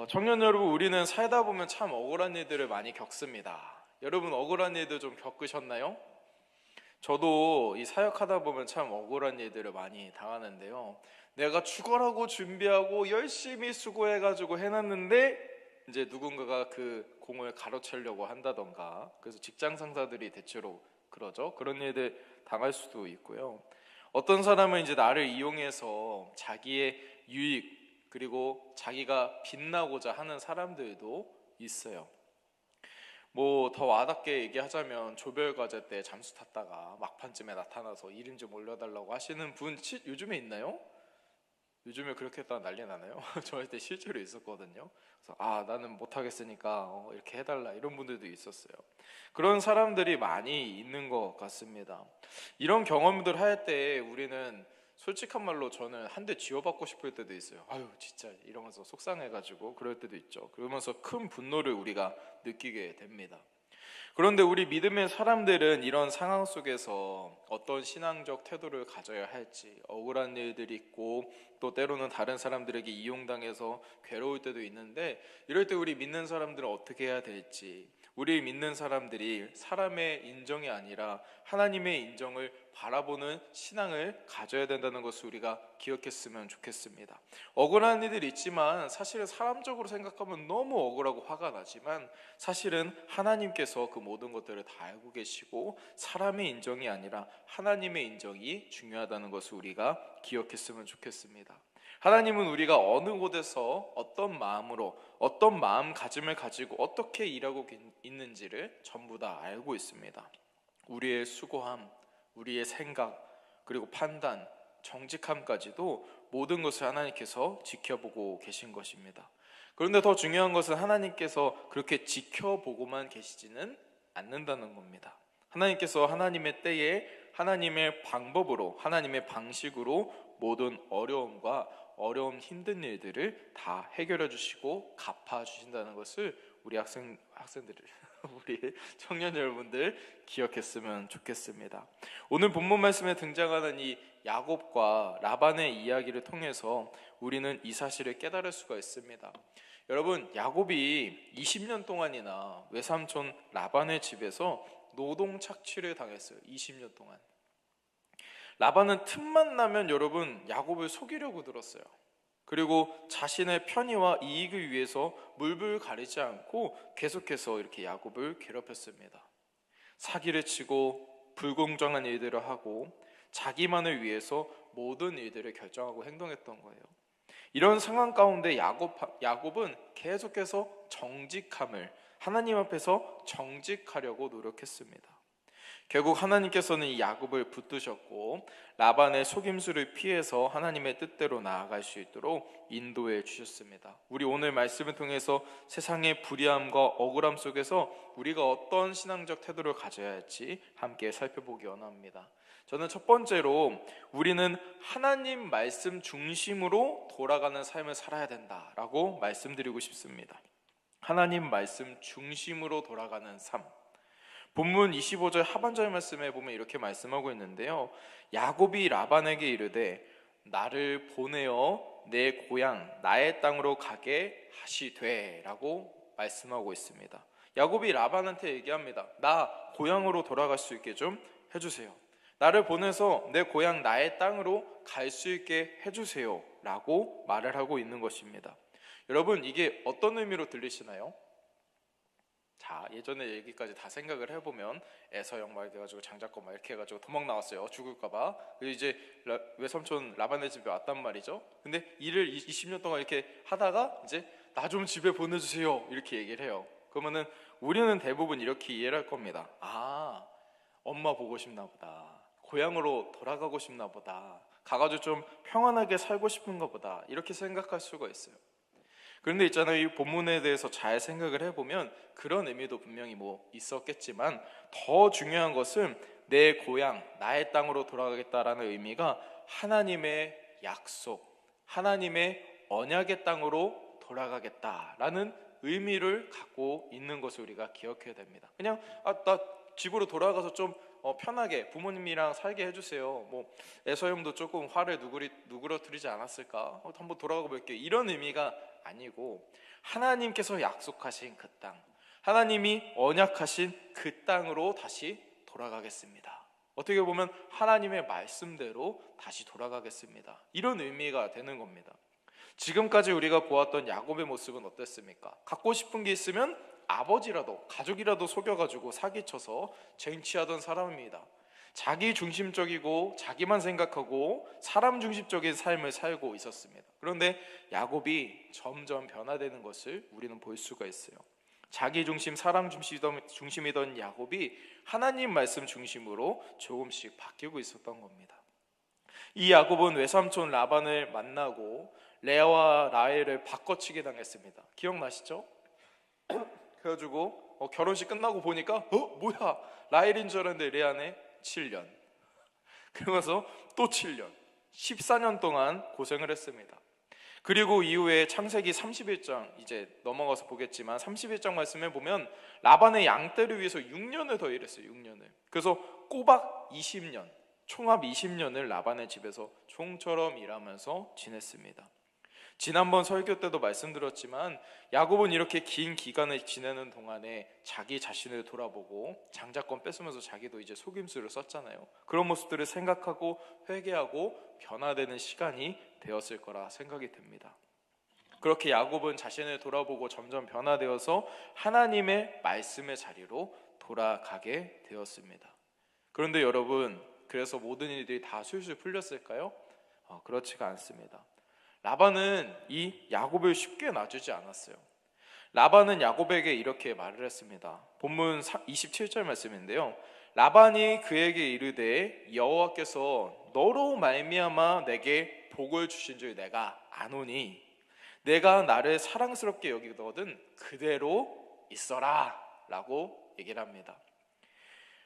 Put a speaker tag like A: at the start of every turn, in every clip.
A: 청년 여러분, 우리는 살다 보면 참 억울한 일들을 많이 겪습니다. 여러분, 억울한 일들 좀 겪으셨나요? 저도 이 사역하다 보면 참 억울한 일들을 많이 당하는데요. 내가 죽어라고 준비하고 열심히 수고해가지고 해놨는데 이제 누군가가 그 공을 가로채려고 한다던가, 그래서 직장 상사들이 대체로 그러죠. 그런 일들 당할 수도 있고요. 어떤 사람은 이제 나를 이용해서 자기의 유익, 그리고 자기가 빛나고자 하는 사람들도 있어요. 뭐 더 와닿게 얘기하자면 조별 과제 때 잠수 탔다가 막판쯤에 나타나서 이름 좀 올려달라고 하시는 분 요즘에 있나요? 요즘에 그렇게 했다가 난리 나나요? 저한테 실제로 있었거든요. 그래서 나는 못하겠으니까 이렇게 해달라, 이런 분들도 있었어요. 그런 사람들이 많이 있는 것 같습니다. 이런 경험들 할 때 우리는 솔직한 말로 저는 한 대 쥐어받고 싶을 때도 있어요. 아유 진짜, 이러면서 속상해가지고 그럴 때도 있죠. 그러면서 큰 분노를 우리가 느끼게 됩니다. 그런데 우리 믿음의 사람들은 이런 상황 속에서 어떤 신앙적 태도를 가져야 할지, 억울한 일들이 있고 또 때로는 다른 사람들에게 이용당해서 괴로울 때도 있는데, 이럴 때 우리 믿는 사람들은 어떻게 해야 될지, 우리 믿는 사람들이 사람의 인정이 아니라 하나님의 인정을 바라보는 신앙을 가져야 된다는 것을 우리가 기억했으면 좋겠습니다. 억울한 일들이 있지만 사실은 사람적으로 생각하면 너무 억울하고 화가 나지만, 사실은 하나님께서 그 모든 것들을 다 알고 계시고 사람의 인정이 아니라 하나님의 인정이 중요하다는 것을 우리가 기억했으면 좋겠습니다. 하나님은 우리가 어느 곳에서 어떤 마음으로, 어떤 마음가짐을 가지고 어떻게 일하고 있는지를 전부 다 알고 있습니다. 우리의 수고함, 우리의 생각, 그리고 판단, 정직함까지도 모든 것을 하나님께서 지켜보고 계신 것입니다. 그런데 더 중요한 것은 하나님께서 그렇게 지켜보고만 계시지는 않는다는 겁니다. 하나님께서 하나님의 때에 하나님의 방법으로, 하나님의 방식으로 모든 어려움과 어려운 힘든 일들을 다 해결해 주시고 갚아 주신다는 것을 우리 학생들 우리 청년 여러분들 기억했으면 좋겠습니다. 오늘 본문 말씀에 등장하는 이 야곱과 라반의 이야기를 통해서 우리는 이 사실을 깨달을 수가 있습니다. 여러분, 야곱이 20년 동안이나 외삼촌 라반의 집에서 노동 착취를 당했어요. 20년 동안. 라반은 틈만 나면 여러분 야곱을 속이려고 들었어요. 그리고 자신의 편의와 이익을 위해서 물불 가리지 않고 계속해서 이렇게 야곱을 괴롭혔습니다. 사기를 치고 불공정한 일들을 하고 자기만을 위해서 모든 일들을 결정하고 행동했던 거예요. 이런 상황 가운데 야곱은 계속해서 정직함을, 하나님 앞에서 정직하려고 노력했습니다. 결국 하나님께서는 이 야곱을 붙드셨고 라반의 속임수를 피해서 하나님의 뜻대로 나아갈 수 있도록 인도해 주셨습니다. 우리 오늘 말씀을 통해서 세상의 불의함과 억울함 속에서 우리가 어떤 신앙적 태도를 가져야 할지 함께 살펴보기 원합니다. 저는 첫 번째로 우리는 하나님 말씀 중심으로 돌아가는 삶을 살아야 된다라고 말씀드리고 싶습니다. 하나님 말씀 중심으로 돌아가는 삶. 본문 25절 하반절 말씀에 보면 이렇게 말씀하고 있는데요. 야곱이 라반에게 이르되 나를 보내어 내 고향 나의 땅으로 가게 하시되 라고 말씀하고 있습니다. 야곱이 라반한테 얘기합니다. 나 고향으로 돌아갈 수 있게 좀 해주세요. 나를 보내서 내 고향 나의 땅으로 갈 수 있게 해주세요 라고 말을 하고 있는 것입니다. 여러분, 이게 어떤 의미로 들리시나요? 자, 예전에 얘기까지 다 생각을 해보면 에서형 막 돼가지고 장자권 막 이렇게 해가지고 도망 나왔어요. 죽을까봐. 그리고 이제 외삼촌 라반의 집에 왔단 말이죠. 근데 일을 20년 동안 이렇게 하다가 이제 나 좀 집에 보내주세요 이렇게 얘기를 해요. 그러면은 우리는 대부분 이렇게 이해를 할 겁니다. 엄마 보고 싶나 보다, 고향으로 돌아가고 싶나 보다, 가가지고 좀 평안하게 살고 싶은가 보다, 이렇게 생각할 수가 있어요. 그런데 있잖아요, 이 본문에 대해서 잘 생각을 해보면 그런 의미도 분명히 있었겠지만 더 중요한 것은 내 고향, 나의 땅으로 돌아가겠다라는 의미가 하나님의 약속, 하나님의 언약의 땅으로 돌아가겠다라는 의미를 갖고 있는 것을 우리가 기억해야 됩니다. 그냥 나 집으로 돌아가서 좀 편하게 부모님이랑 살게 해주세요. 에서형도 조금 화를 누그러뜨리지 않았을까? 한번 돌아가 볼게요. 이런 의미가 아니고 하나님께서 약속하신 그 땅, 하나님이 언약하신 그 땅으로 다시 돌아가겠습니다. 어떻게 보면 하나님의 말씀대로 다시 돌아가겠습니다. 이런 의미가 되는 겁니다. 지금까지 우리가 보았던 야곱의 모습은 어땠습니까? 갖고 싶은 게 있으면 아버지라도 가족이라도 속여가지고 사기쳐서 쟁취하던 사람입니다. 자기 중심적이고 자기만 생각하고 사람 중심적인 삶을 살고 있었습니다. 그런데 야곱이 점점 변화되는 것을 우리는 볼 수가 있어요. 자기 중심, 사람 중심이던 야곱이 하나님 말씀 중심으로 조금씩 바뀌고 있었던 겁니다. 이 야곱은 외삼촌 라반을 만나고 레아와 라헬을 바꿔치기 당했습니다. 기억나시죠? 그래가지고 결혼식 끝나고 보니까 뭐야, 라헬인 줄 알았는데 레아네 7년, 그러면서 또 7년, 14년 동안 고생을 했습니다. 그리고 이후에 창세기 31장 이제 넘어가서 보겠지만 31장 말씀에 보면 라반의 양떼를 위해서 6년을 더 일했어요. 6년을. 그래서 꼬박 20년, 총합 20년을 라반의 집에서 종처럼 일하면서 지냈습니다. 지난번 설교 때도 말씀드렸지만 야곱은 이렇게 긴 기간을 지내는 동안에 자기 자신을 돌아보고 장자권 뺏으면서 자기도 이제 속임수를 썼잖아요. 그런 모습들을 생각하고 회개하고 변화되는 시간이 되었을 거라 생각이 듭니다. 그렇게 야곱은 자신을 돌아보고 점점 변화되어서 하나님의 말씀의 자리로 돌아가게 되었습니다. 그런데 여러분, 그래서 모든 일들이 다 술술 풀렸을까요? 그렇지가 않습니다. 라반은 이 야곱을 쉽게 놔주지 않았어요. 라반은 야곱에게 이렇게 말을 했습니다. 본문 27절 말씀인데요, 라반이 그에게 이르되 여호와께서 너로 말미암아 내게 복을 주신 줄 내가 아노니 내가 나를 사랑스럽게 여기거든 그대로 있어라 라고 얘기를 합니다.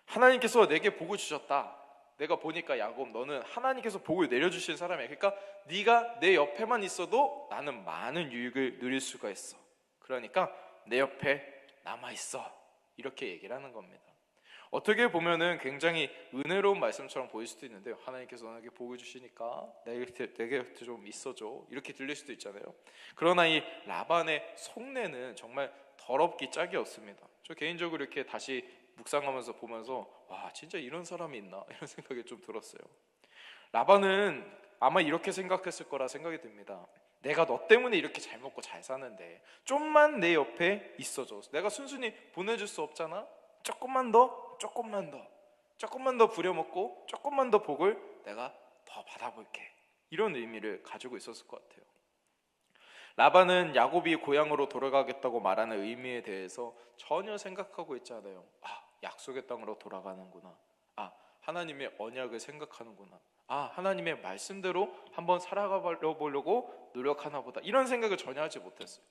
A: 하나님께서 내게 복을 주셨다. 내가 보니까 야곱, 너는 하나님께서 복을 내려주신 사람이야. 그러니까 네가 내 옆에만 있어도 나는 많은 유익을 누릴 수가 있어. 그러니까 내 옆에 남아있어. 이렇게 얘기를 하는 겁니다. 어떻게 보면은 굉장히 은혜로운 말씀처럼 보일 수도 있는데요, 하나님께서 너에게 복을 주시니까 내 곁에 좀 있어줘, 이렇게 들릴 수도 있잖아요. 그러나 이 라반의 속내는 정말 더럽기 짝이 없습니다. 저 개인적으로 이렇게 다시 묵상하면서 보면서 와, 진짜 이런 사람이 있나 이런 생각이 좀 들었어요. 라반은 아마 이렇게 생각했을 거라 생각이 듭니다. 내가 너 때문에 이렇게 잘 먹고 잘 사는데 좀만 내 옆에 있어줘. 내가 순순히 보내줄 수 없잖아. 조금만 더 부려먹고 조금만 더 복을 내가 더 받아볼게. 이런 의미를 가지고 있었을 것 같아요. 라반은 야곱이 고향으로 돌아가겠다고 말하는 의미에 대해서 전혀 생각하고 있지 않아요. 약속의 땅으로 돌아가는구나. 하나님의 언약을 생각하는구나. 하나님의 말씀대로 한번 살아가 보려고 노력하나 보다. 이런 생각을 전혀 하지 못했어요.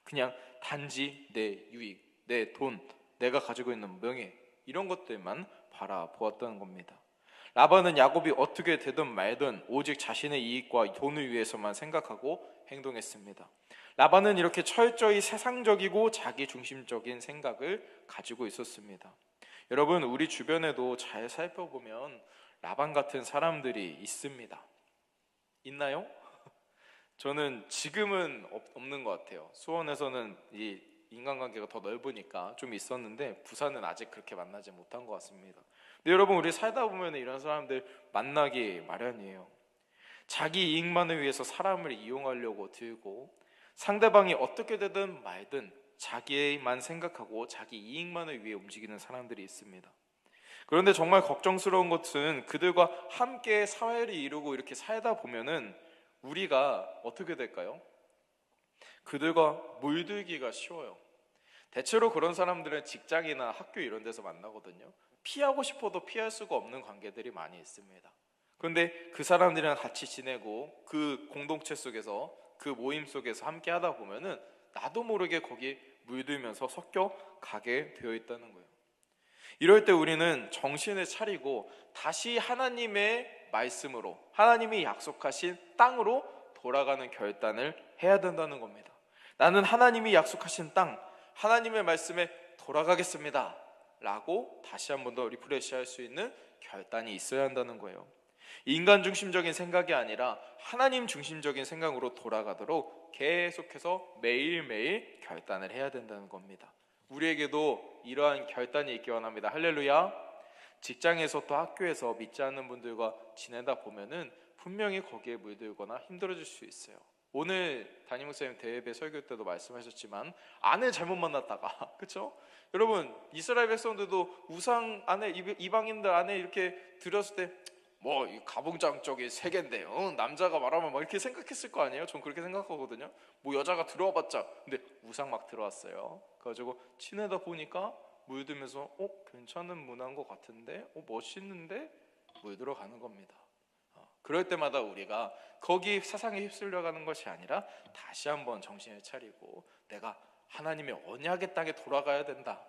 A: 그냥 단지 내 유익, 내 돈, 내가 가지고 있는 명예, 이런 것들만 바라보았다는 겁니다. 라반은 야곱이 어떻게 되든 말든 오직 자신의 이익과 돈을 위해서만 생각하고 행동했습니다. 라반은 이렇게 철저히 세상적이고 자기 중심적인 생각을 가지고 있었습니다. 여러분, 우리 주변에도 잘 살펴보면 라반 같은 사람들이 있습니다. 있나요? 저는 지금은 없는 것 같아요. 수원에서는 이 인간관계가 더 넓으니까 좀 있었는데 부산은 아직 그렇게 만나지 못한 것 같습니다. 근데 여러분, 우리 살다 보면 이런 사람들 만나기 마련이에요. 자기 이익만을 위해서 사람을 이용하려고 들고 상대방이 어떻게 되든 말든 자기만 생각하고 자기 이익만을 위해 움직이는 사람들이 있습니다. 그런데 정말 걱정스러운 것은 그들과 함께 사회를 이루고 이렇게 살다 보면은 우리가 어떻게 될까요? 그들과 물들기가 쉬워요. 대체로 그런 사람들은 직장이나 학교 이런 데서 만나거든요. 피하고 싶어도 피할 수가 없는 관계들이 많이 있습니다. 그런데 그 사람들이랑 같이 지내고 그 공동체 속에서, 그 모임 속에서 함께 하다 보면은 나도 모르게 거기에 물들면서 섞여 가게 되어 있다는 거예요. 이럴 때 우리는 정신을 차리고 다시 하나님의 말씀으로, 하나님이 약속하신 땅으로 돌아가는 결단을 해야 된다는 겁니다. 나는 하나님이 약속하신 땅, 하나님의 말씀에 돌아가겠습니다 라고 다시 한 번 더 리프레시할 수 있는 결단이 있어야 한다는 거예요. 인간 중심적인 생각이 아니라 하나님 중심적인 생각으로 돌아가도록 계속해서 매일매일 결단을 해야 된다는 겁니다. 우리에게도 이러한 결단이 있기 원합니다. 할렐루야. 직장에서 또 학교에서 믿지 않는 분들과 지내다 보면은 분명히 거기에 물들거나 힘들어질 수 있어요. 오늘 담임 목사님 대회배 설교 때도 말씀하셨지만 아내 잘못 만났다가 그렇죠? 여러분 이스라엘 백성들도 우상 안에 이방인들 안에 이렇게 들였을 때 뭐 가봉장적인 세계인데 남자가 말하면 막 이렇게 생각했을 거 아니에요? 전 그렇게 생각하거든요. 뭐 여자가 들어와봤자 근데 우상 막 들어왔어요. 그래가지고 지내다 보니까 물들면서 괜찮은 문화인 것 같은데 멋있는데 물들어가는 겁니다. 그럴 때마다 우리가 거기 사상에 휩쓸려가는 것이 아니라 다시 한번 정신을 차리고 내가 하나님의 언약의 땅에 돌아가야 된다.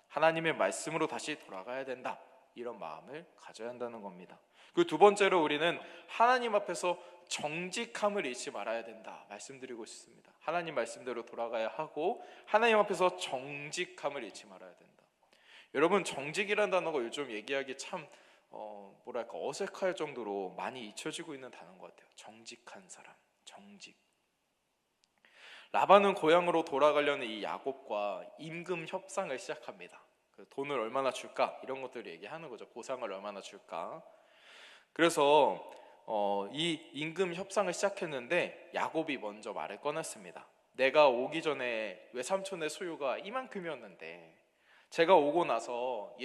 A: 하나님의 말씀으로 다시 돌아가야 된다. 이런 마음을 가져야 한다는 겁니다. 그리고 두 번째로 우리는 하나님 앞에서 정직함을 잃지 말아야 된다 말씀드리고 싶습니다. 하나님 말씀대로 돌아가야 하고 하나님 앞에서 정직함을 잃지 말아야 된다. 여러분 정직이라는 단어가 요즘 얘기하기 참 뭐랄까 어색할 정도로 많이 잊혀지고 있는 단어인 것 같아요. 정직한 사람, 정직. 라반은 고향으로 돌아가려는 이 야곱과 임금 협상을 시작합니다. 돈을 얼마나 줄까 이런 것들을 얘기하는 거죠. 보상을 얼마나 줄까. 그래서 이 임금 협상을 시작했는데 야곱이 먼저 말을 꺼냈습니다. 내가 오기 전에 외삼촌의 소유가 이만큼이었는데 제가 오고 나서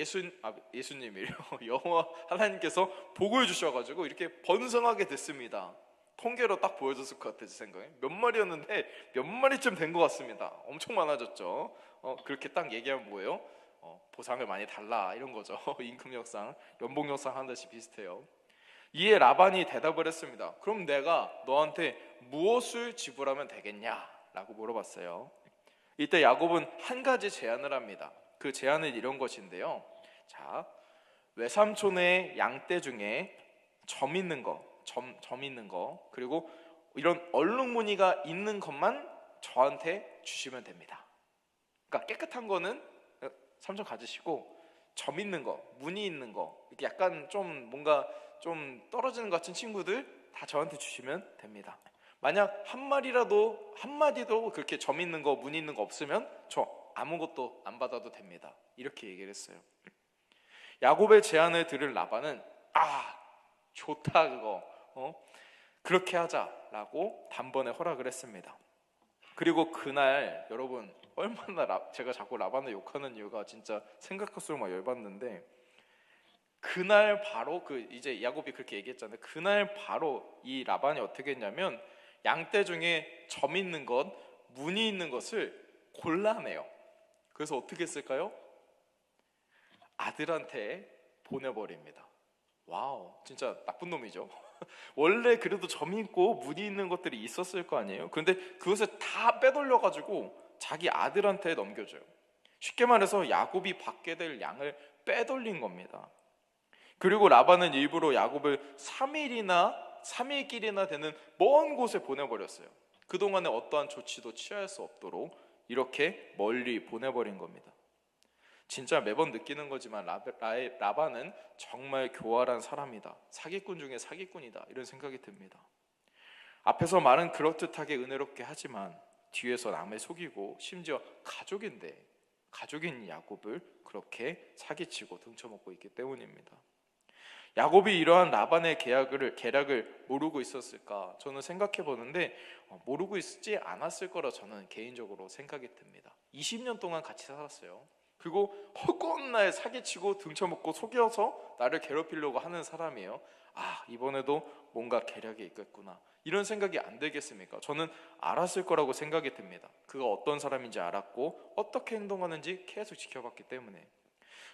A: 예수님이요 여호와 하나님께서 복을 주셔가지고 이렇게 번성하게 됐습니다. 통계로 딱 보여줬을 것 같아요. 제 생각에 몇 마리였는데 몇 마리쯤 된 것 같습니다. 엄청 많아졌죠. 그렇게 딱 얘기하면 뭐예요? 보상을 많이 달라 이런 거죠. 임금 협상, 연봉 협상 하는 듯이 비슷해요. 이에 라반이 대답을 했습니다. 그럼 내가 너한테 무엇을 지불하면 되겠냐? 라고 물어봤어요. 이때 야곱은 한 가지 제안을 합니다. 그 제안은 이런 것인데요. 자, 외삼촌의 양떼 중에 점 있는 거, 그리고 이런 얼룩무늬가 있는 것만 저한테 주시면 됩니다. 그러니까 깨끗한 거는 삼촌 가지시고 점 있는 거, 무늬 있는 거, 이렇게 약간 좀 뭔가 좀 떨어지는 것 같은 친구들 다 저한테 주시면 됩니다. 만약 한마디도 그렇게 점 있는 거, 무늬 있는 거 없으면 저 아무것도 안 받아도 됩니다. 이렇게 얘기를 했어요. 야곱의 제안을 들은 라반은 좋다 그거 그렇게 하자라고 단번에 허락을 했습니다. 그리고 그날 여러분 얼마나 제가 자꾸 라반을 욕하는 이유가 진짜 생각할수록 막 열받는데 그날 바로 이제 야곱이 그렇게 얘기했잖아요. 그날 바로 이 라반이 어떻게 했냐면 양떼 중에 점 있는 것, 무늬 있는 것을 골라내요. 그래서 어떻게 했을까요? 아들한테 보내버립니다. 와우, 진짜 나쁜 놈이죠. 원래 그래도 점 있고 무늬 있는 것들이 있었을 거 아니에요. 그런데 그것을 다 빼돌려가지고 자기 아들한테 넘겨줘요. 쉽게 말해서 야곱이 받게 될 양을 빼돌린 겁니다. 그리고 라반은 일부러 야곱을 3일길이나 되는 먼 곳에 보내버렸어요. 그동안에 어떠한 조치도 취할 수 없도록 이렇게 멀리 보내버린 겁니다. 진짜 매번 느끼는 거지만 라반은 정말 교활한 사람이다. 사기꾼 중에 사기꾼이다. 이런 생각이 듭니다. 앞에서 말은 그렇듯하게 은혜롭게 하지만 뒤에서 남을 속이고 심지어 가족인 야곱을 그렇게 사기치고 등쳐먹고 있기 때문입니다. 야곱이 이러한 라반의 계략을 모르고 있었을까? 저는 생각해 보는데 모르고 있지 않았을 거라 저는 개인적으로 생각이 듭니다. 20년 동안 같이 살았어요. 그리고 허구한 날 사기치고 등쳐먹고 속여서 나를 괴롭히려고 하는 사람이에요. 이번에도 뭔가 계략이 있겠구나 이런 생각이 안 들겠습니까? 저는 알았을 거라고 생각이 듭니다. 그가 어떤 사람인지 알았고 어떻게 행동하는지 계속 지켜봤기 때문에.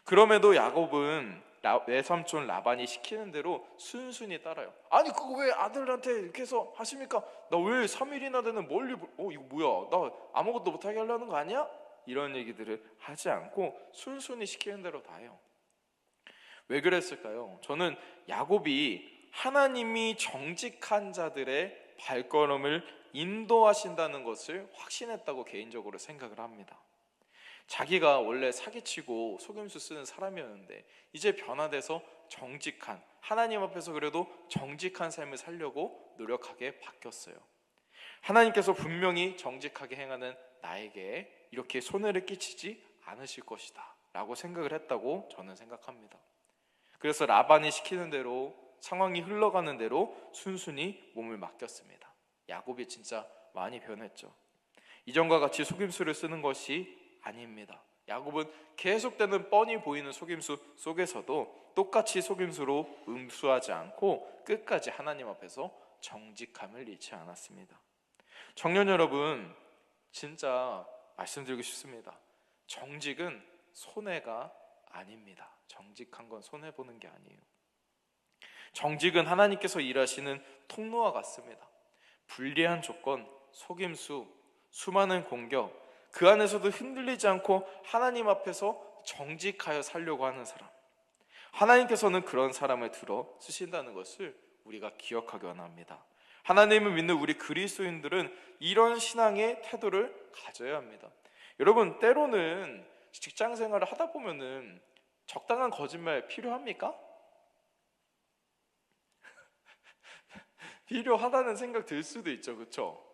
A: 그럼에도 야곱은 외삼촌 라반이 시키는 대로 순순히 따라요. 아니 그거 왜 아들한테 이렇게 해서 하십니까? 나 왜 3일이나 되는 멀리 이거 뭐야? 나 아무것도 못하게 하려는 거 아니야? 이런 얘기들을 하지 않고 순순히 시키는 대로 다 해요. 왜 그랬을까요? 저는 야곱이 하나님이 정직한 자들의 발걸음을 인도하신다는 것을 확신했다고 개인적으로 생각을 합니다. 자기가 원래 사기치고 속임수 쓰는 사람이었는데 이제 변화돼서 정직한, 하나님 앞에서 그래도 정직한 삶을 살려고 노력하게 바뀌었어요. 하나님께서 분명히 정직하게 행하는 나에게 이렇게 손해를 끼치지 않으실 것이다 라고 생각을 했다고 저는 생각합니다. 그래서 라반이 시키는 대로, 상황이 흘러가는 대로 순순히 몸을 맡겼습니다. 야곱이 진짜 많이 변했죠. 이전과 같이 속임수를 쓰는 것이 아닙니다. 야곱은 계속되는 뻔히 보이는 속임수 속에서도 똑같이 속임수로 응수하지 않고 끝까지 하나님 앞에서 정직함을 잃지 않았습니다. 청년 여러분, 진짜 말씀드리고 싶습니다. 정직은 손해가 아닙니다. 정직한 건 손해보는 게 아니에요. 정직은 하나님께서 일하시는 통로와 같습니다. 불리한 조건, 속임수, 수많은 공격, 그 안에서도 흔들리지 않고 하나님 앞에서 정직하여 살려고 하는 사람, 하나님께서는 그런 사람을 들어 쓰신다는 것을 우리가 기억하기 원합니다. 하나님을 믿는 우리 그리스도인들은 이런 신앙의 태도를 가져야 합니다. 여러분, 때로는 직장 생활을 하다 보면은 적당한 거짓말 필요합니까? 필요하다는 생각 들 수도 있죠, 그렇죠?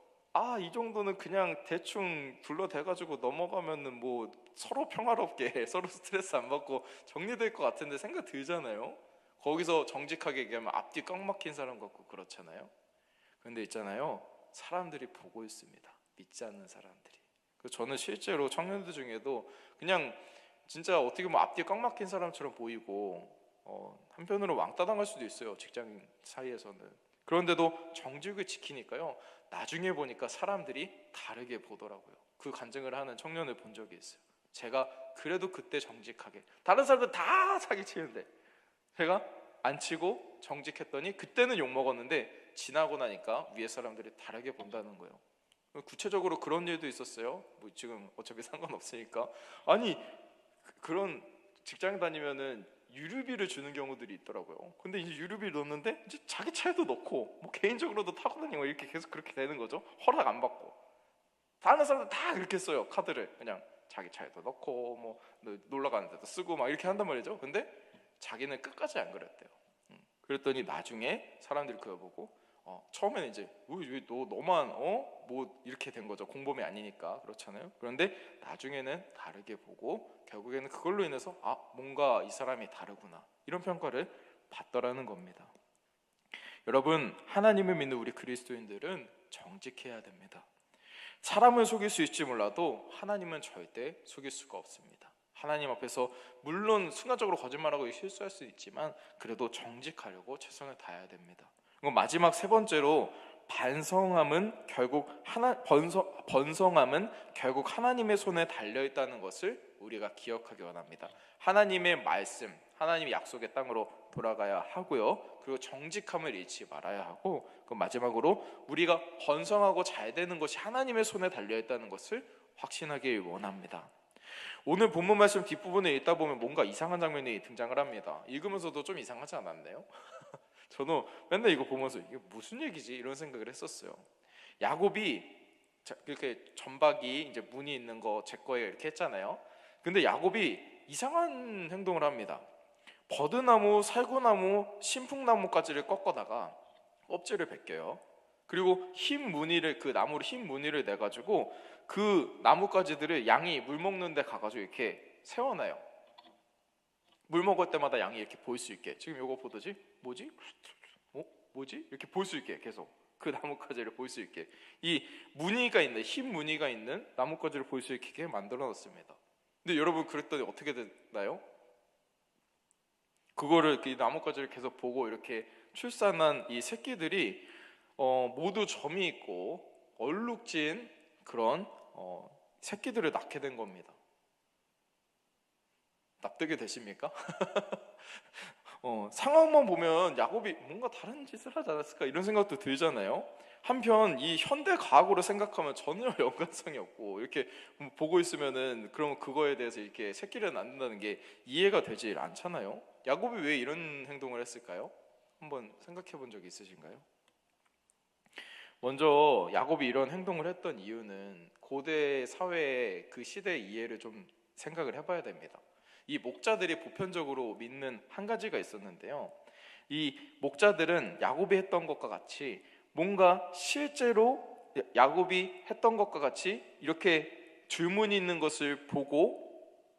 A: 이 정도는 그냥 대충 둘러대가지고 넘어가면은 뭐 서로 평화롭게 서로 스트레스 안 받고 정리될 것 같은데 생각 들잖아요. 거기서 정직하게 얘기하면 앞뒤 꽉 막힌 사람 같고 그렇잖아요. 그런데 있잖아요, 사람들이 보고 있습니다. 믿지 않는 사람들이. 그래서 저는 실제로 청년들 중에도 그냥 진짜 어떻게 보면 앞뒤 꽉 막힌 사람처럼 보이고 한편으로 왕따 당할 수도 있어요, 직장 사이에서는. 그런데도 정직을 지키니까요, 나중에 보니까 사람들이 다르게 보더라고요. 그 간증을 하는 청년을 본 적이 있어요. 제가 그래도 그때 정직하게, 다른 사람들 다 사기치는데 제가 안 치고 정직했더니 그때는 욕먹었는데 지나고 나니까 위에 사람들이 다르게 본다는 거예요. 구체적으로 그런 일도 있었어요. 뭐 지금 어차피 상관없으니까. 아니, 그런 직장 다니면은 유류비를 주는 경우들이 있더라고요. 근데 이제 유류비를 넣는데 이제 자기 차에도 넣고 뭐 개인적으로도 타고 다니고 이렇게 계속 그렇게 되는 거죠. 허락 안 받고. 다른 사람들 다 그렇게 써요. 카드를 그냥 자기 차에도 넣고 뭐 놀러 가는 데도 쓰고 막 이렇게 한단 말이죠. 근데 자기는 끝까지 안 그랬대요. 그랬더니 나중에 사람들이 그거 보고 처음에는 이제 왜 너만 뭐 이렇게 된 거죠. 공범이 아니니까 그렇잖아요. 그런데 나중에는 다르게 보고 결국에는 그걸로 인해서 뭔가 이 사람이 다르구나 이런 평가를 받더라는 겁니다. 여러분, 하나님을 믿는 우리 그리스도인들은 정직해야 됩니다. 사람을 속일 수 있지 몰라도 하나님은 절대 속일 수가 없습니다. 하나님 앞에서 물론 순간적으로 거짓말하고 실수할 수 있지만 그래도 정직하려고 최선을 다해야 됩니다. 그리고 마지막 세 번째로 번성함은 결국 하나님의 손에 달려 있다는 것을 우리가 기억하기 원합니다. 하나님의 말씀, 하나님의 약속의 땅으로 돌아가야 하고요. 그리고 정직함을 잃지 말아야 하고, 그 마지막으로 우리가 번성하고 잘 되는 것이 하나님의 손에 달려 있다는 것을 확신하길 원합니다. 오늘 본문 말씀 뒷부분에 읽다 보면 뭔가 이상한 장면이 등장을 합니다. 읽으면서도 좀 이상하지 않았나요? 저도 맨날 이거 보면서 이게 무슨 얘기지? 이런 생각을 했었어요. 야곱이 이렇게 전박이 이제 문이 있는 거 제 거예요 이렇게 했잖아요. 근데 야곱이 이상한 행동을 합니다. 버드나무, 살구나무, 신풍나무까지를 꺾어다가 껍질을 벗겨요. 그리고 흰 무늬를, 그 나무로 흰 무늬를 내가지고 그 나뭇가지들을 양이 물 먹는 데 가가지고 이렇게 세워놔요. 물 먹을 때마다 양이 이렇게 보일 수 있게. 지금 이거 보듯이 뭐지? 뭐지? 이렇게 볼 수 있게 계속 그 나뭇가지를 볼 수 있게 이 무늬가 있는, 흰 무늬가 있는 나뭇가지를 볼 수 있게 만들어 놨습니다. 근데 여러분, 그랬더니 어떻게 됐나요? 그거를 이 나뭇가지를 계속 보고 이렇게 출산한 이 새끼들이 모두 점이 있고 얼룩진 그런 새끼들을 낳게 된 겁니다. 납득이 되십니까? 상황만 보면 야곱이 뭔가 다른 짓을 하지 않았을까 이런 생각도 들잖아요. 한편 이 현대 과학으로 생각하면 전혀 연관성이 없고 이렇게 보고 있으면은 그럼 그거에 대해서 이렇게 새끼를 낳는다는 게 이해가 되질 않잖아요. 야곱이 왜 이런 행동을 했을까요? 한번 생각해 본 적이 있으신가요? 먼저 야곱이 이런 행동을 했던 이유는 고대 사회의 그 시대의 이해를 좀 생각을 해봐야 됩니다. 이 목자들이 보편적으로 믿는 한 가지가 있었는데요. 이 목자들은 야곱이 했던 것과 같이 뭔가 실제로 야곱이 했던 것과 같이 이렇게 줄무늬 있는 것을 보고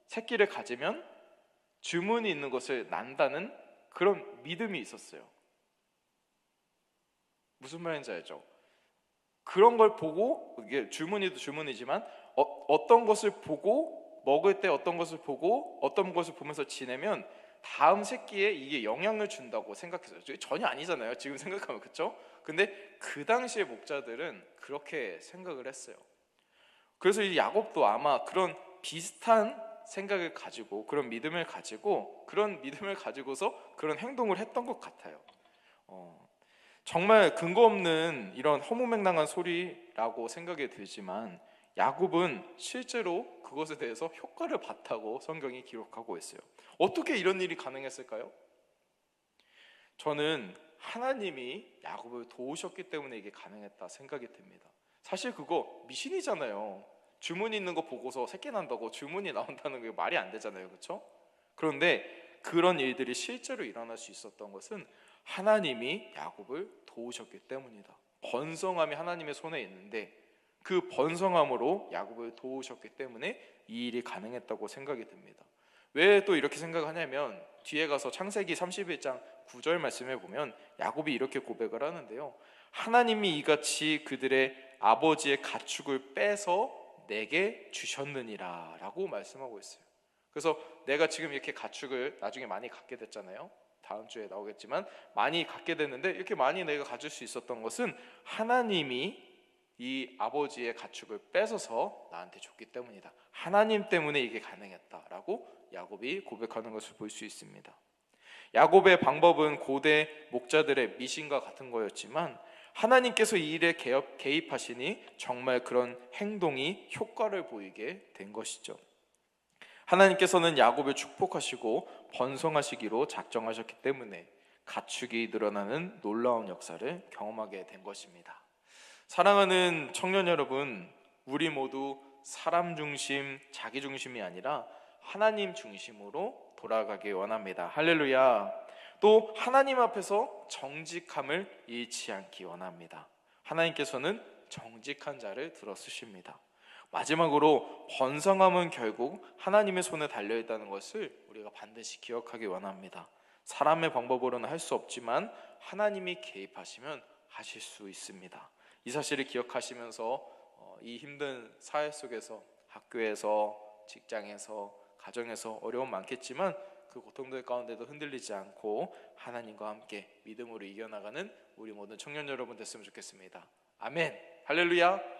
A: 새끼를 가지면 줄무늬 있는 것을 난다는 그런 믿음이 있었어요. 무슨 말인지 알죠? 그런 걸 보고, 이게 줄무늬도 줄무늬지만 어떤 것을 보고 먹을 때 어떤 것을 보고 어떤 것을 보면서 지내면 다음 새끼에 이게 영향을 준다고 생각했어요. 전혀 아니잖아요, 지금 생각하면. 그렇죠? 근데 그 당시의 목자들은 그렇게 생각을 했어요. 그래서 이 야곱도 아마 그런 비슷한 생각을 가지고, 그런 믿음을 가지고서 그런 행동을 했던 것 같아요. 정말 근거 없는 이런 허무맹랑한 소리라고 생각이 들지만 야곱은 실제로 그것에 대해서 효과를 봤다고 성경이 기록하고 있어요. 어떻게 이런 일이 가능했을까요? 저는 하나님이 야곱을 도우셨기 때문에 이게 가능했다 생각이 듭니다. 사실 그거 미신이잖아요. 주문이 있는 거 보고서 새끼 난다고 주문이 나온다는 게 말이 안 되잖아요, 그렇죠? 그런데 그런 일들이 실제로 일어날 수 있었던 것은 하나님이 야곱을 도우셨기 때문이다. 번성함이 하나님의 손에 있는데 그 번성함으로 야곱을 도우셨기 때문에 이 일이 가능했다고 생각이 듭니다. 왜 또 이렇게 생각하냐면 뒤에 가서 창세기 31장 9절 말씀에 보면 야곱이 이렇게 고백을 하는데요, 하나님이 이같이 그들의 아버지의 가축을 빼서 내게 주셨느니라 라고 말씀하고 있어요. 그래서 내가 지금 이렇게 가축을 나중에 많이 갖게 됐잖아요. 다음 주에 나오겠지만 많이 갖게 됐는데 이렇게 많이 내가 가질 수 있었던 것은 하나님이 이 아버지의 가축을 뺏어서 나한테 줬기 때문이다. 하나님 때문에 이게 가능했다라고 야곱이 고백하는 것을 볼 수 있습니다. 야곱의 방법은 고대 목자들의 미신과 같은 거였지만 하나님께서 이 일에 개입하시니 정말 그런 행동이 효과를 보이게 된 것이죠. 하나님께서는 야곱을 축복하시고 번성하시기로 작정하셨기 때문에 가축이 늘어나는 놀라운 역사를 경험하게 된 것입니다. 사랑하는 청년 여러분, 우리 모두 사람 중심, 자기 중심이 아니라 하나님 중심으로 돌아가길 원합니다. 할렐루야. 또 하나님 앞에서 정직함을 잃지 않기 원합니다. 하나님께서는 정직한 자를 들어 쓰십니다. 마지막으로 번성함은 결국 하나님의 손에 달려있다는 것을 우리가 반드시 기억하기 원합니다. 사람의 방법으로는 할 수 없지만 하나님이 개입하시면 하실 수 있습니다. 이 사실을 기억하시면서 이 힘든 사회 속에서, 학교에서, 직장에서, 가정에서 어려움 많겠지만 그 고통들 가운데도 흔들리지 않고 하나님과 함께 믿음으로 이겨나가는 우리 모든 청년 여러분 됐으면 좋겠습니다. 아멘. 할렐루야.